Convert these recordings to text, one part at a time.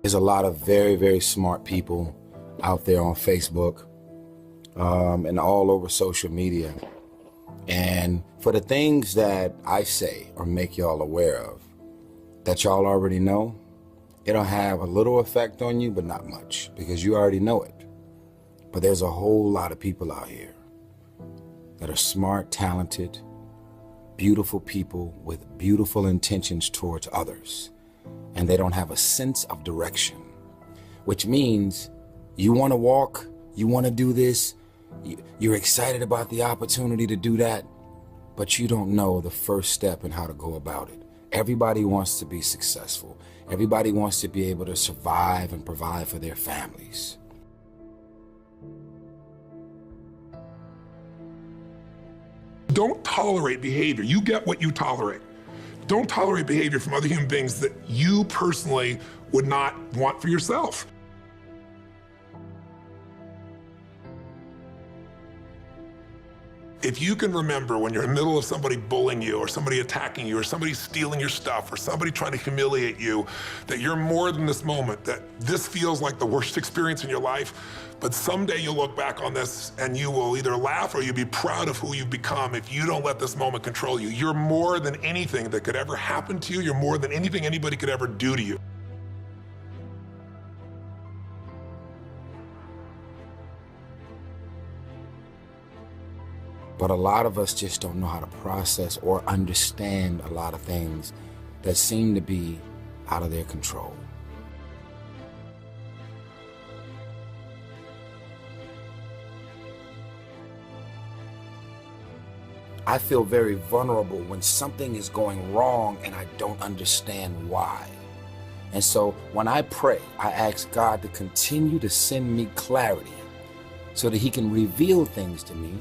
There's a lot of very, very smart people out there on Facebook and all over social media. And for the things that I say or make y'all aware of that y'all already know, it'll have a little effect on you, but not much, because you already know it. But there's a whole lot of people out here that are smart, talented, beautiful people with beautiful intentions towards others. And they don't have a sense of direction, which means you want to walk, you want to do this, you're excited about the opportunity to do that, but you don't know the first step and how to go about it. Everybody wants to be successful. Everybody wants to be able to survive and provide for their families. Don't tolerate behavior. You get what you tolerate. Don't tolerate behavior from other human beings that you personally would not want for yourself. If you can remember when you're in the middle of somebody bullying you or somebody attacking you or somebody stealing your stuff or somebody trying to humiliate you, that you're more than this moment, that this feels like the worst experience in your life, but someday you'll look back on this and you will either laugh or you'll be proud of who you've become if you don't let this moment control you. You're more than anything that could ever happen to you. You're more than anything anybody could ever do to you. But a lot of us just don't know how to process or understand a lot of things that seem to be out of their control. I feel very vulnerable when something is going wrong and I don't understand why. And so when I pray, I ask God to continue to send me clarity so that He can reveal things to me.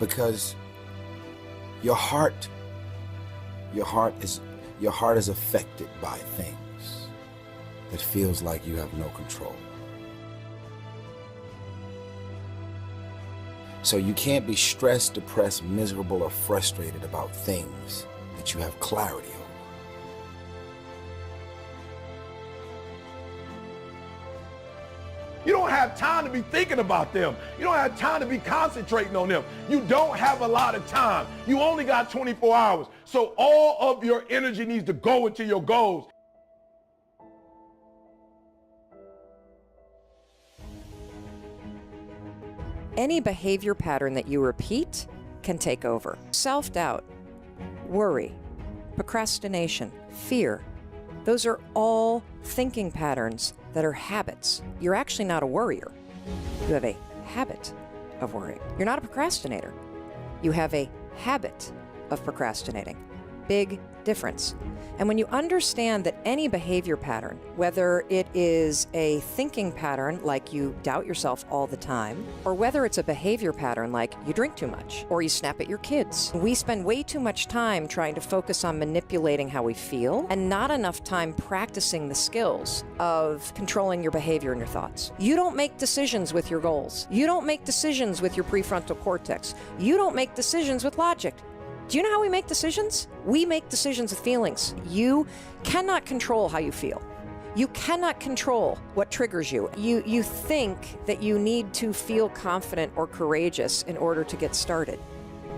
Because your heart is affected by things that feels like you have no control. So you can't be stressed, depressed, miserable, or frustrated about things that you have clarity over. You don't have time to be thinking about them. You don't have time to be concentrating on them. You don't have a lot of time. You only got 24 hours. So all of your energy needs to go into your goals. Any behavior pattern that you repeat can take over. Self-doubt, worry, procrastination, fear. Those are all thinking patterns that are habits. You're actually not a worrier. You have a habit of worrying. You're not a procrastinator. You have a habit of procrastinating. Big difference. And when you understand that any behavior pattern, whether it is a thinking pattern like you doubt yourself all the time, or whether it's a behavior pattern like you drink too much or you snap at your kids, we spend way too much time trying to focus on manipulating how we feel and not enough time practicing the skills of controlling your behavior and your thoughts. You don't make decisions with your goals. You don't make decisions with your prefrontal cortex. You don't make decisions with logic. Do you know how we make decisions? We make decisions with feelings. You cannot control how you feel. You cannot control what triggers you. You think that you need to feel confident or courageous in order to get started.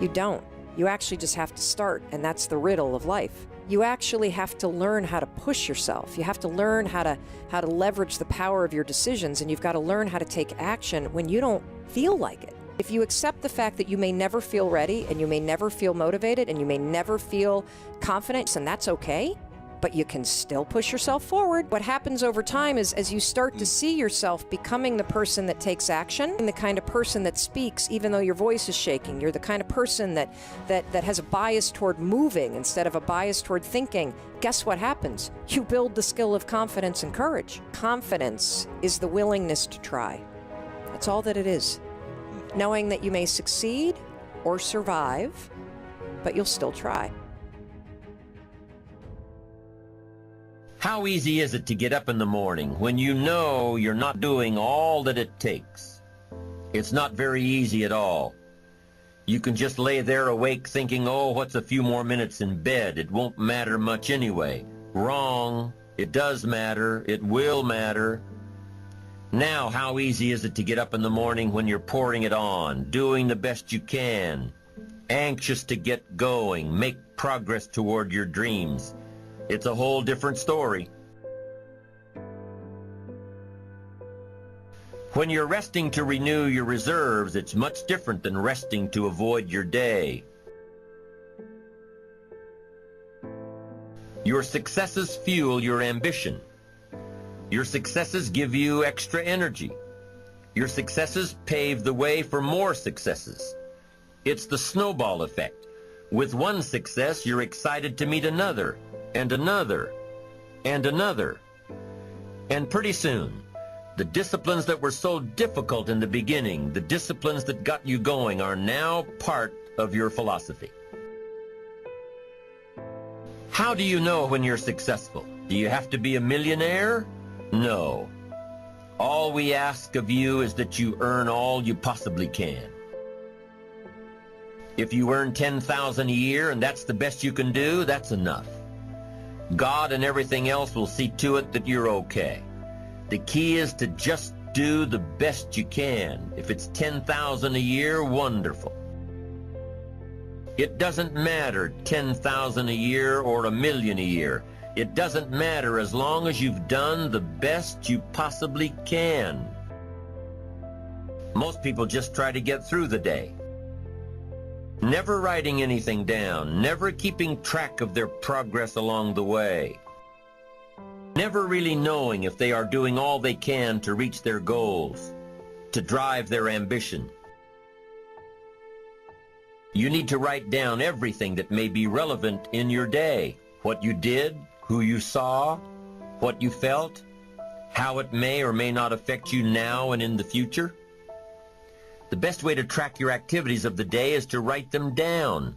You don't. You actually just have to start, and that's the riddle of life. You actually have to learn how to push yourself. You have to learn how to leverage the power of your decisions, and you've got to learn how to take action when you don't feel like it. If you accept the fact that you may never feel ready and you may never feel motivated and you may never feel confident, and that's okay, but you can still push yourself forward. What happens over time is as you start to see yourself becoming the person that takes action and the kind of person that speaks even though your voice is shaking, you're the kind of person that has a bias toward moving instead of a bias toward thinking, guess what happens? You build the skill of confidence and courage. Confidence is the willingness to try. That's all that it is. Knowing that you may succeed or survive, but you'll still try. How easy is it to get up in the morning when you know you're not doing all that it takes? It's not very easy at all. You can just lay there awake thinking, oh, what's a few more minutes in bed? It won't matter much anyway. Wrong. It does matter. It will matter. Now, how easy is it to get up in the morning when you're pouring it on, doing the best you can, anxious to get going, make progress toward your dreams? It's a whole different story. When you're resting to renew your reserves, it's much different than resting to avoid your day. Your successes fuel your ambition. Your successes give you extra energy. Your successes pave the way for more successes. It's the snowball effect. With one success, you're excited to meet another, and another, and another. And pretty soon, the disciplines that were so difficult in the beginning, the disciplines that got you going, are now part of your philosophy. How do you know when you're successful? Do you have to be a millionaire? No. All we ask of you is that you earn all you possibly can. If you earn $10,000 a year and that's the best you can do, that's enough. God and everything else will see to it that you're okay. The key is to just do the best you can. If it's $10,000 a year, wonderful. It doesn't matter $10,000 a year or $1 million a year. It doesn't matter as long as you've done the best you possibly can. Most people just try to get through the day, never writing anything down, never keeping track of their progress along the way, never really knowing if they are doing all they can to reach their goals, to drive their ambition. You need to write down everything that may be relevant in your day. What you did, who you saw, what you felt, how it may or may not affect you now and in the future. The best way to track your activities of the day is to write them down.